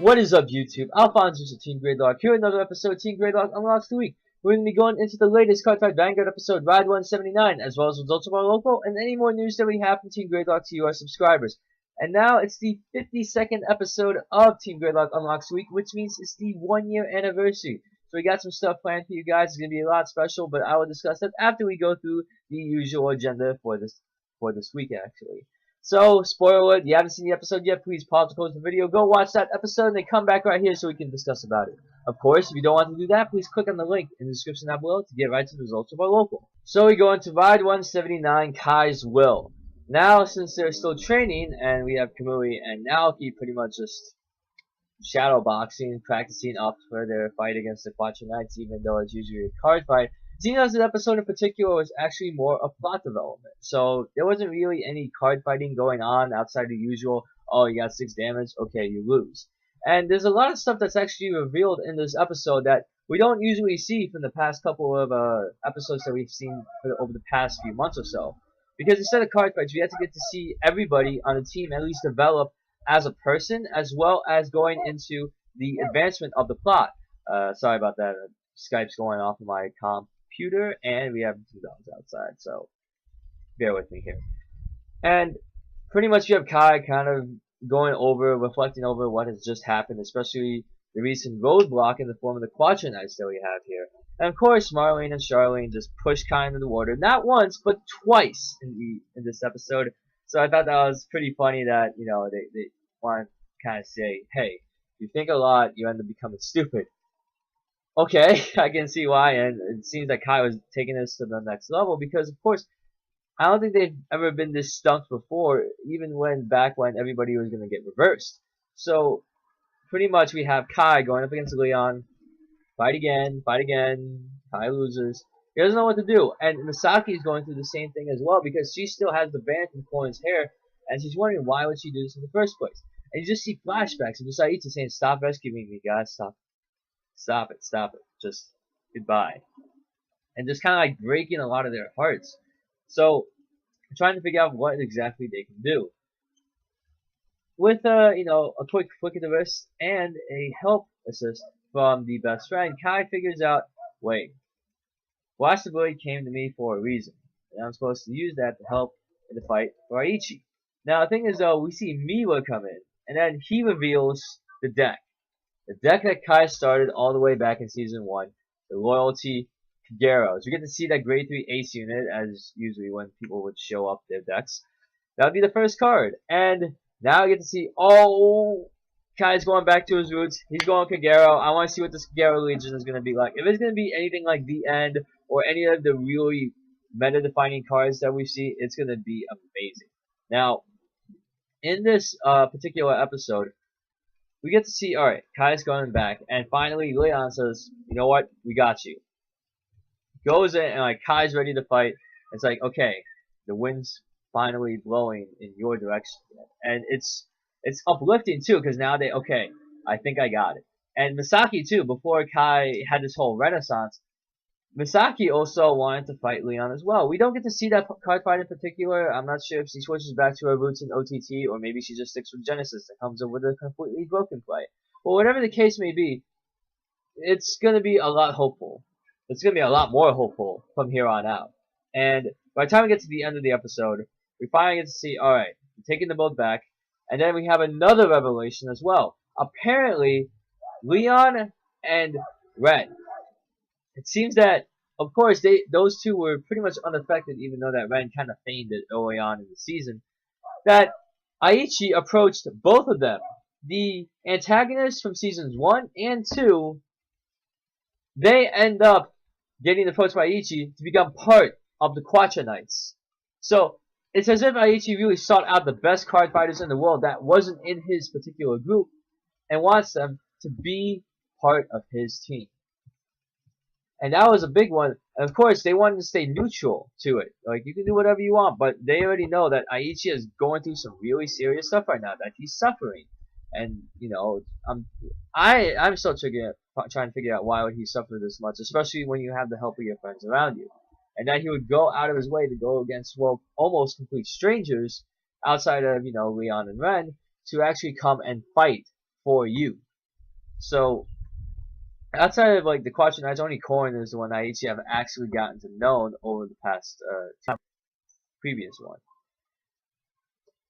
What is up, YouTube? AlphonZeus of Team Gradelock here, another episode of Team Gradelock Unlocks the week. We're going to be going into the latest Cardfight Vanguard episode, Ride 179, as well as results of our local and any more news that we have from Team Gradelock to you, our subscribers. And now it's the 52nd episode of Team Gradelock Unlocks the week, which means it's the 1-year anniversary. So we got some stuff planned for you guys. It's going to be a lot special, but I will discuss that after we go through the usual agenda for this week, actually. So, spoiler alert, if you haven't seen the episode yet, please pause the video, go watch that episode, and then come back right here so we can discuss about it. Of course, if you don't want to do that, please click on the link in the description down below to get right to the results of our local. So we go into Ride 179, Kai's Will. Now, since they're still training, and we have Kamui and Naoki pretty much just shadow boxing, practicing up for their fight against the Quattro Knights, even though it's usually a card fight. Xeno's episode in particular was actually more a plot development, so there wasn't really any card fighting going on outside the usual, oh, you got 6 damage, okay, you lose. And there's a lot of stuff that's actually revealed in this episode that we don't usually see from the past couple of episodes that we've seen over the past few months or so. Because instead of card fights, we have to get to see everybody on the team at least develop as a person, as well as going into the advancement of the plot. Sorry about that, Skype's going off of my computer, and we have 2 dogs outside, so bear with me here. And pretty much you have Kai kind of going over, reflecting over what has just happened, especially the recent roadblock in the form of the Quattro Knights that we have here. And of course, Marlene and Charlene just push Kai into the water, not once, but twice in this episode. So I thought that was pretty funny that, you know, they want to kind of say, hey, you think a lot, you end up becoming stupid. Okay, I can see why, and it seems like Kai was taking this to the next level because, of course, I don't think they've ever been this stumped before, even back when everybody was going to get reversed. So, pretty much we have Kai going up against Leon, fight again, Kai loses. He doesn't know what to do, and Misaki is going through the same thing as well because she still has the band from Colin's hair, and she's wondering why would she do this in the first place. And you just see flashbacks of Misaki saying, "Stop rescuing me, guys, stop. Stop it, just goodbye." And just kind of like breaking a lot of their hearts. So, I'm trying to figure out what exactly they can do. With, you know, a quick flick of the wrist and a help assist from the best friend, Kai figures out, wait, Watch the Blade came to me for a reason, and I'm supposed to use that to help in the fight for Aichi. Now, the thing is, though, we see Miwa come in, and then he reveals the deck. The deck that Kai started all the way back in Season 1, the Loyalty Kagero. So we get to see that Grade 3 Ace unit, as usually when people would show up their decks. That would be the first card. And now we get to see, oh, Kai's going back to his roots. He's going Kagero. I want to see what this Kagero Legion is going to be like. If it's going to be anything like The End, or any of the really meta-defining cards that we see, it's going to be amazing. Now, in this particular episode, we get to see, alright, Kai's going back, and finally Leon says, you know what, we got you. Goes in, and like Kai's ready to fight. It's like, okay, the wind's finally blowing in your direction. And it's uplifting too, because now okay, I think I got it. And Misaki too, before Kai had this whole renaissance, Misaki also wanted to fight Leon as well. We don't get to see that card fight in particular. I'm not sure if she switches back to her roots in OTT, or maybe she just sticks with Genesis and comes up with a completely broken play. But whatever the case may be, it's going to be a lot hopeful. It's going to be a lot more hopeful from here on out. And by the time we get to the end of the episode, we finally get to see, alright, we're taking the boat back, and then we have another revelation as well. Apparently, Leon and Ren. It seems that, of course, those two were pretty much unaffected, even though that Ren kind of feigned it early on in the season. That Aichi approached both of them. The antagonists from seasons 1 and 2, they end up getting approached by Aichi to become part of the Quattro Knights. So, it's as if Aichi really sought out the best card fighters in the world that wasn't in his particular group, and wants them to be part of his team. And that was a big one. And of course, they wanted to stay neutral to it. Like, you can do whatever you want, but they already know that Aichi is going through some really serious stuff right now, that he's suffering. And, you know, I'm still trying to figure out why would he suffer this much, especially when you have the help of your friends around you. And that he would go out of his way to go against, well, almost complete strangers outside of, you know, Leon and Ren to actually come and fight for you. So outside of like the Quattro Knights, only Corrin is the one I actually have actually gotten to know over the past previous one.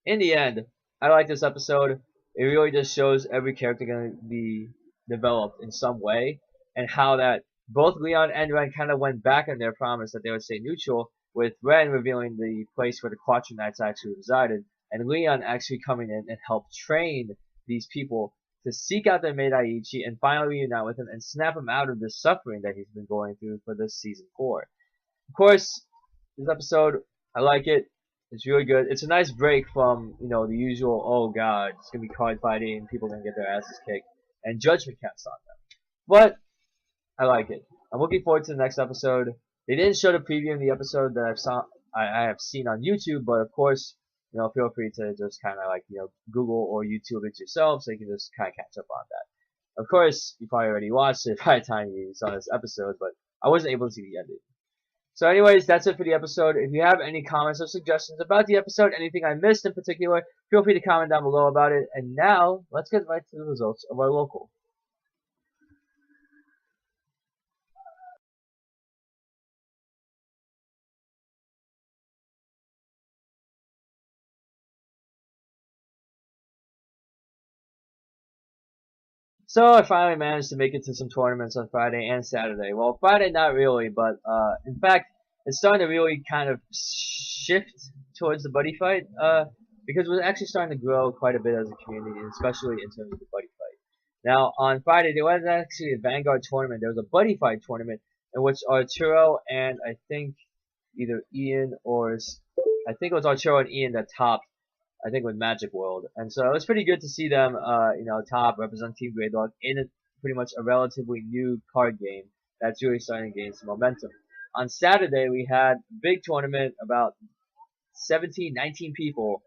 In the end, I like this episode. It really just shows every character going to be developed in some way, and how that both Leon and Ren kind of went back on their promise that they would stay neutral, with Ren revealing the place where the Quattro Knights actually resided, and Leon actually coming in and help train these people to seek out their mate Aichi and finally reunite with him and snap him out of this suffering that he's been going through for this season 4. Of course, this episode, I like it. It's really good. It's a nice break from, the usual, oh god, it's gonna be card fighting, people are gonna get their asses kicked, and judgment cast on them. But, I like it. I'm looking forward to the next episode. They didn't show the preview in the episode that I have seen on YouTube, but of course, feel free to just kind of like, Google or YouTube it yourself so you can just kind of catch up on that. Of course, you probably already watched it by the time you saw this episode, but I wasn't able to see the ending. So anyways, that's it for the episode. If you have any comments or suggestions about the episode, anything I missed in particular, feel free to comment down below about it. And now, let's get right to the results of our local. So I finally managed to make it to some tournaments on Friday and Saturday. Well, Friday not really, but in fact, it's starting to really kind of shift towards the buddy fight, because we're actually starting to grow quite a bit as a community, especially in terms of the buddy fight. Now, on Friday, there was actually a Vanguard tournament. There was a buddy fight tournament in which Arturo and I think either Ian or I think it was Arturo and Ian that topped, I think, with Magic World. And so it was pretty good to see them, top represent Team Gradelock in pretty much a relatively new card game that's really starting to gain some momentum. On Saturday, we had a big tournament, about 17, 19 people,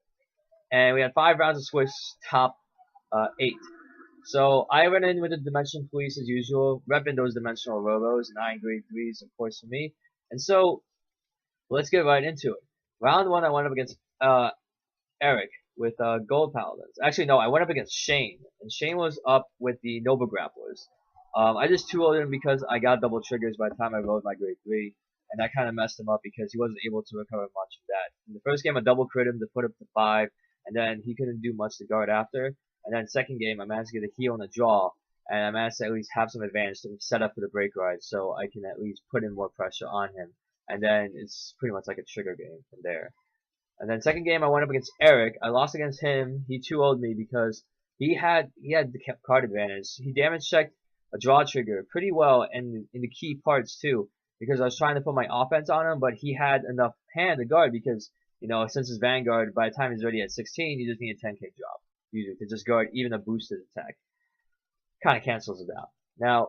and we had 5 rounds of Swiss top 8. So I went in with the Dimension Police as usual, repping those Dimensional Robos, 9 grade 3s, of course, for me. And so, let's get right into it. Round 1, I went up against Eric with Gold Paladins. Actually, no, I went up against Shane, and Shane was up with the Nova Grapplers. I just 2-0'd him because I got double triggers by the time I rolled my grade 3, and that kind of messed him up because he wasn't able to recover much of that. In the first game, I double crit him to put up to 5, and then he couldn't do much to guard after. And then second game, I managed to get a heal and a draw, and I managed to at least have some advantage to set up for the break ride, so I can at least put in more pressure on him. And then it's pretty much like a trigger game from there. And then second game, I went up against Eric. I lost against him. He 2-0'd me because he had the card advantage. He damage checked a draw trigger pretty well in the key parts too, because I was trying to put my offense on him, but he had enough hand to guard because, since his Vanguard, by the time he's ready at 16, you just need a 10k drop, usually, to just guard even a boosted attack. Kind of cancels it out. Now,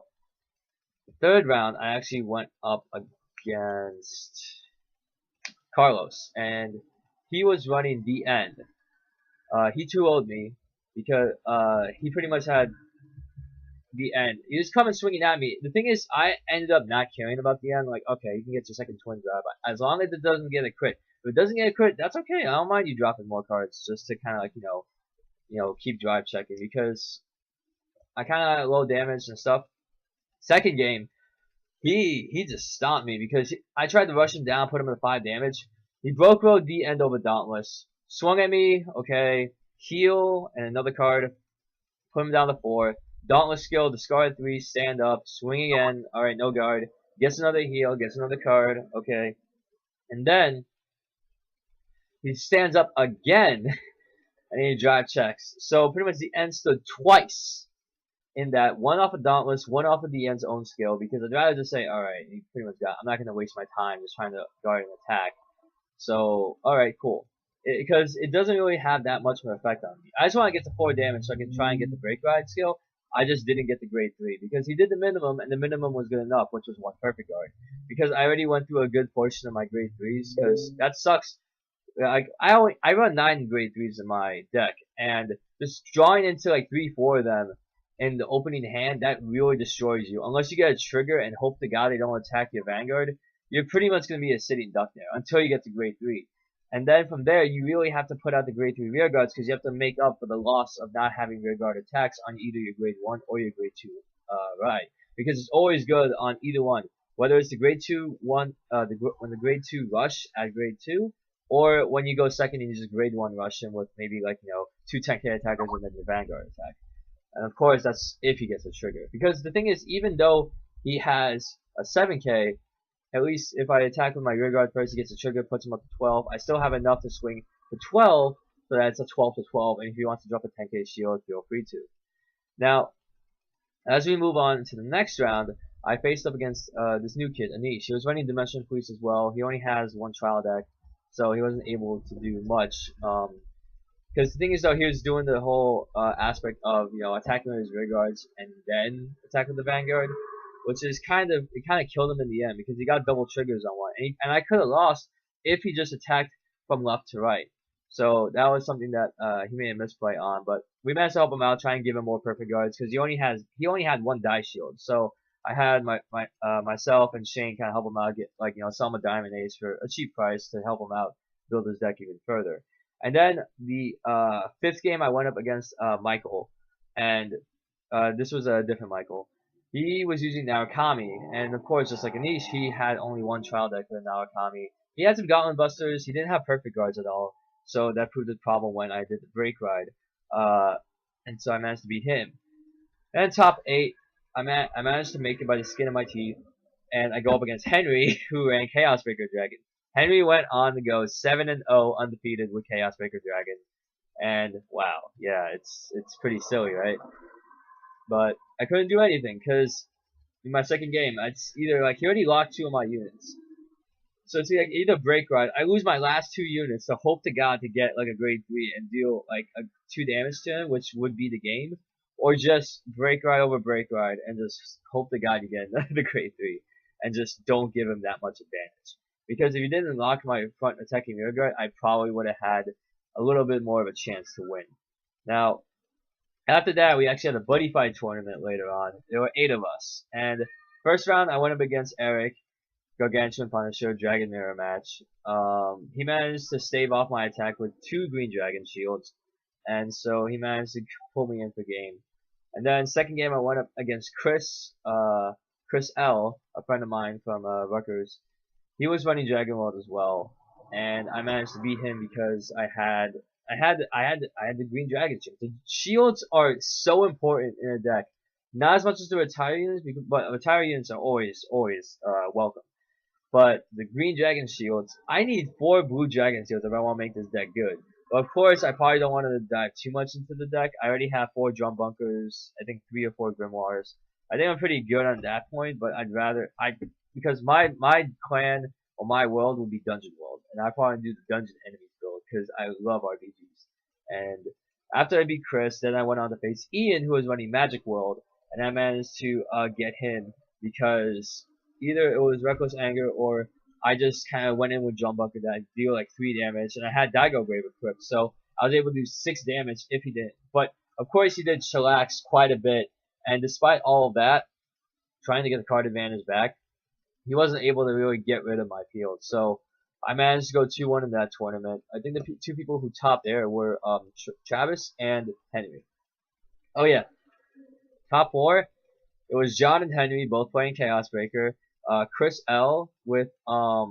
third round, I actually went up against Carlos, and he was running the end. He 2-0'd me because he pretty much had the end. He was coming swinging at me. The thing is, I ended up not caring about the end. Like, okay, you can get your second twin grab as long as it doesn't get a crit. If it doesn't get a crit, that's okay. I don't mind you dropping more cards just to kind of like keep drive checking, because I kind of had low damage and stuff. Second game, he just stomped me because I tried to rush him down, put him at 5 damage. He broke road the end over Dauntless, swung at me, okay, heal, and another card, put him down to 4. Dauntless skill, discard 3, stand up, swing again, alright, no guard, gets another heal, gets another card, okay. And then, he stands up again, and he drive checks. So pretty much the end stood twice in that, one off of Dauntless, one off of the end's own skill, because I'd rather just say, alright, he pretty much I'm not going to waste my time just trying to guard an attack. So, alright, cool. Because it doesn't really have that much of an effect on me. I just want to get to 4 damage so I can try and get the break ride skill. I just didn't get the grade 3 because he did the minimum, and the minimum was good enough, which was 1 perfect guard. Because I already went through a good portion of my grade 3s, because that sucks. Like, I run 9 grade 3s in my deck, and just drawing into like 3-4 of them in the opening hand, that really destroys you. Unless you get a trigger and hope to God they don't attack your Vanguard, you're pretty much going to be a sitting duck there until you get to grade 3. And then from there, you really have to put out the grade 3 rear guards because you have to make up for the loss of not having rear guard attacks on either your grade 1 or your grade 2 ride. Because it's always good on either one. Whether it's the grade 2 one, when the grade 2 rush at grade 2, or when you go second and you just grade 1 rush him with maybe like, you know, 2 10k attackers and then your Vanguard attack. And of course, that's if he gets a trigger. Because the thing is, even though he has a 7k, at least if I attack with my rear guard first, he gets a trigger, puts him up to 12. I still have enough to swing to 12, so that's a 12 to 12. And if he wants to drop a 10k shield, feel free to. Now, as we move on to the next round, I faced up against this new kid, Anish. He was running Dimension Police as well. He only has one trial deck, so he wasn't able to do much. Because the thing is, though, he was doing the whole aspect of, you know, attacking with his rear guards and then attack with the Vanguard, which is kind of killed him in the end because he got double triggers on one, and I could have lost if he just attacked from left to right. So that was something that he made a misplay on, but we managed to help him out, try and give him more perfect guards because he only had one die shield. So I had myself and Shane kind of help him out, get like, you know, sell him a diamond ace for a cheap price to help him out build his deck even further. And then the fifth game I went up against Michael, and this was a different Michael. He was using Narukami, and of course, just like Anish, he had only one trial deck for Narukami. He had some Gauntlet Busters. He didn't have perfect guards at all, so that proved a problem when I did the break ride. And so I managed to beat him. And top 8, I managed to make it by the skin of my teeth, and I go up against Henry, who ran Chaos Breaker Dragon. Henry went on to go 7-0 undefeated with Chaos Breaker Dragon, and wow, yeah, it's pretty silly, right? But I couldn't do anything because in my second game, it's either like he already locked 2 of my units, so it's like either break ride. I lose my last 2 units to hope to God to get like a grade 3 and deal like 2 damage to him, which would be the game, or just break ride over break ride and just hope to God you get the grade 3 and just don't give him that much advantage. Because if you didn't unlock my front attacking rear guard, I probably would have had a little bit more of a chance to win. Now, after that, we actually had a Buddyfight tournament later on. There were 8 of us. And first round, I went up against Eric, Gargantuan Punisher, Dragon Mirror match. He managed to stave off my attack with 2 Green Dragon shields. And so he managed to pull me in for game. And then second game, I went up against Chris L, a friend of mine from Rutgers. He was running Dragon World as well, and I managed to beat him because I had the Green Dragon shield. The shields are so important in a deck, not as much as the retire units, but retire units are always welcome. But the Green Dragon shields, I need 4 Blue Dragon shields if I want to make this deck good. But of course, I probably don't want to dive too much into the deck. I already have 4 Drum Bunkers, I think 3 or 4 Grimoires. I think I'm pretty good on that point, but because my clan or my world will be Dungeon World, and I probably do the Dungeon Enemies build because I love RPGs. And after I beat Chris, then I went on to face Ian, who was running Magic World, and I managed to get him because either it was Reckless Anger or I just kind of went in with Drum Bunker that deal like 3 damage, and I had Daigo Grave equipped, so I was able to do 6 damage if he didn't. But of course, he did chillax quite a bit, and despite all of that, trying to get the card advantage back, he wasn't able to really get rid of my field. So I managed to go 2-1 in that tournament. I think the 2 people who topped there were Travis and Henry. Oh yeah, top 4. It was John and Henry both playing Chaos Breaker. Chris L with I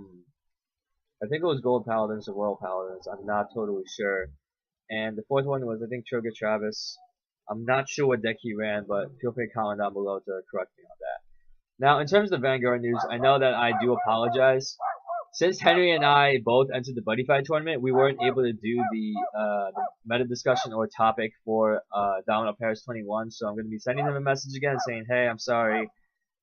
think it was Gold Paladins or Royal Paladins. I'm not totally sure. And the 4th one was I think Trigger Travis. I'm not sure what deck he ran, but feel free to comment down below to correct me on that. Now, in terms of Vanguard news, I know that I do apologize. Since Henry and I both entered the Buddyfight tournament, we weren't able to do the meta discussion or topic for Down Up Paris 21, so I'm going to be sending them a message again saying, hey, I'm sorry,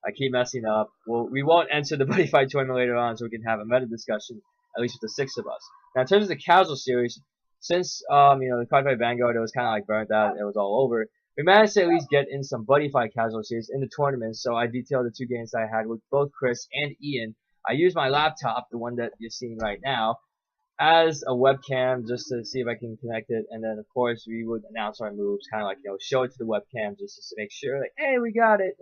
I keep messing up. Well, we won't enter the Buddyfight tournament later on, so we can have a meta discussion, at least with the 6 of us. Now, in terms of the casual series, since the Cardfight Vanguard, it was kind of like burnt out, it was all over. We managed to at least get in some Buddyfight casual series in the tournament, so I detailed the 2 games I had with both Chris and Ian. I used my laptop, the one that you're seeing right now, as a webcam just to see if I can connect it, and then of course we would announce our moves, kind of like, show it to the webcam just to make sure, like, hey, we got it.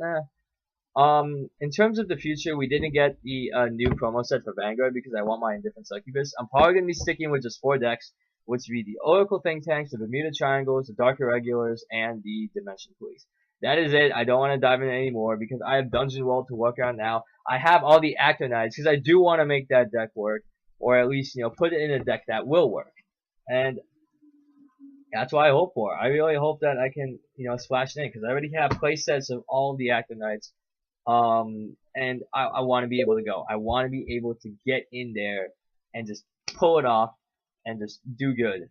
In terms of the future, we didn't get the new promo set for Vanguard because I want my Indifferent Succubus. I'm probably gonna be sticking with just 4 decks, which would be the Oracle Think Tanks, the Bermuda Triangles, the Dark Irregulars, and the Dimension Police. That is it. I don't want to dive in anymore because I have Dungeon World to work on now. I have all the Actonites because I do want to make that deck work, or at least put it in a deck that will work. And that's what I hope for. I really hope that I can splash it in because I already have play sets of all the Actonites. And I want to be able to go. I want to be able to get in there and just pull it off and just do good.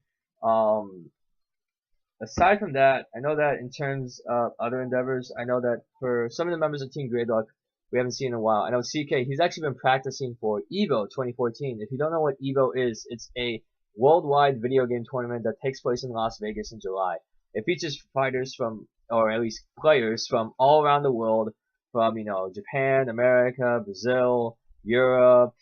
Aside from that, I know that in terms of other endeavors, I know that for some of the members of Team Gradelock, we haven't seen in a while. I know CK, he's actually been practicing for EVO 2014. If you don't know what EVO is, it's a worldwide video game tournament that takes place in Las Vegas in July. It features fighters from, or at least players from all around the world, from Japan, America, Brazil, Europe.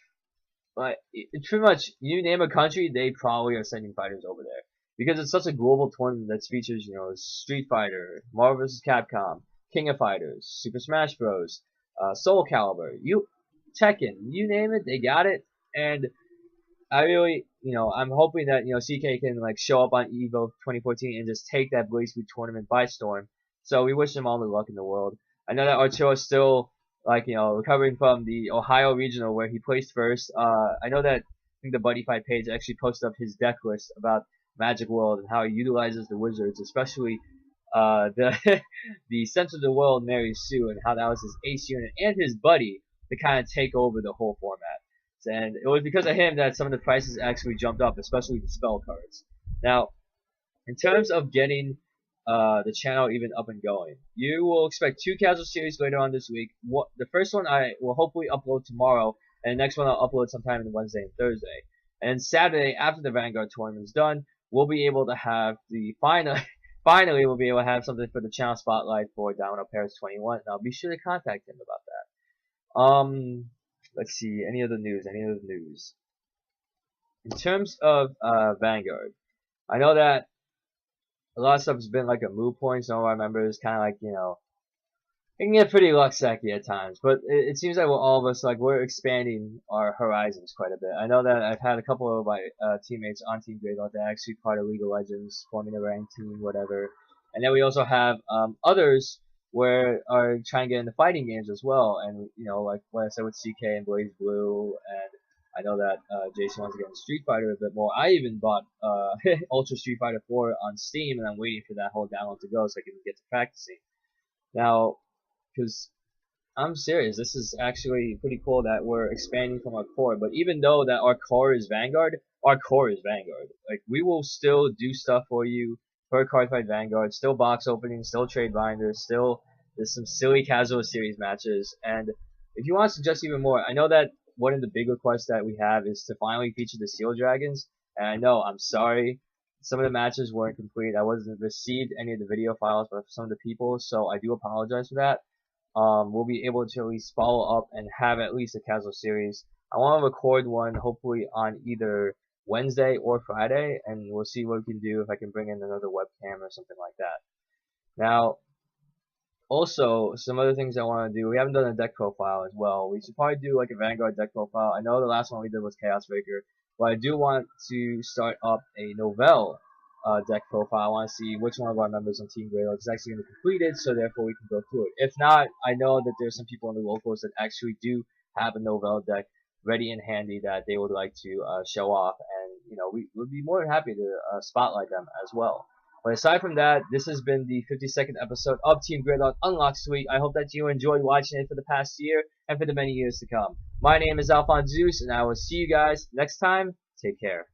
But it's pretty much, you name a country, they probably are sending fighters over there because it's such a global tournament that features Street Fighter, Marvel vs. Capcom, King of Fighters, Super Smash Bros, Soul Calibur, Tekken, you name it, they got it. And I really, I'm hoping that CK can show up on EVO 2014 and just take that Blaze Blue tournament by storm. So we wish him all the luck in the world. I know that Arturo is still recovering from the Ohio regional where he placed first. I know that I think the Buddyfight page actually posted up his deck list about Magic World and how he utilizes the wizards, especially the the Center of the World Mary Sue, and how that was his ace unit and his buddy to kind of take over the whole format. And it was because of him that some of the prices actually jumped up, especially the spell cards. Now, in terms of getting the channel even up and going, you will expect 2 casual series later on this week. The first one I will hopefully upload tomorrow, and the next one I'll upload sometime on Wednesday and Thursday. And Saturday, after the Vanguard tournament is done, we'll be able to have the finally we'll be able to have something for the channel spotlight for Domino Paris 21. And I'll be sure to contact him about that. Let's see, any other news? In terms of Vanguard, I know that a lot of stuff has been like a moot point. Some of our members kind of it can get pretty luck-sacky at times. But it seems like all of us, we're expanding our horizons quite a bit. I know that I've had a couple of my teammates on Team Gradelock that are actually part of League of Legends, forming a ranked team, whatever. And then we also have others where are trying to get into fighting games as well. And, like what I said with CK and Blaze Blue, and I know that Jason wants to get into Street Fighter a bit more. I even bought Ultra Street Fighter 4 on Steam, and I'm waiting for that whole download to go so I can get to practicing. Now, because I'm serious, this is actually pretty cool that we're expanding from our core. But even though that our core is Vanguard, we will still do stuff for you per Cardfight Vanguard, still box openings, still trade binders, still there's some silly casual series matches. And if you want to suggest even more, I know that one of the big requests that we have is to finally feature the Seal Dragons. And I know, I'm sorry, some of the matches weren't complete. I wasn't received any of the video files from some of the people, so I do apologize for that. We'll be able to at least follow up and have at least a casual series. I want to record one hopefully on either Wednesday or Friday, and we'll see what we can do if I can bring in another webcam or something like that. Now, also, some other things I want to do, we haven't done a deck profile as well. We should probably do a Vanguard deck profile. I know the last one we did was Chaos Breaker, but I do want to start up a Novell deck profile. I want to see which one of our members on Team Gradelock is actually going to complete it, so therefore we can go through it. If not, I know that there's some people in the locals that actually do have a Novell deck ready and handy that they would like to show off, and we would be more than happy to spotlight them as well. But aside from that, this has been the 52nd episode of Team Gradelock Unlocks week. I hope that you enjoyed watching it for the past year and for the many years to come. My name is AlphonZeus, and I will see you guys next time. Take care.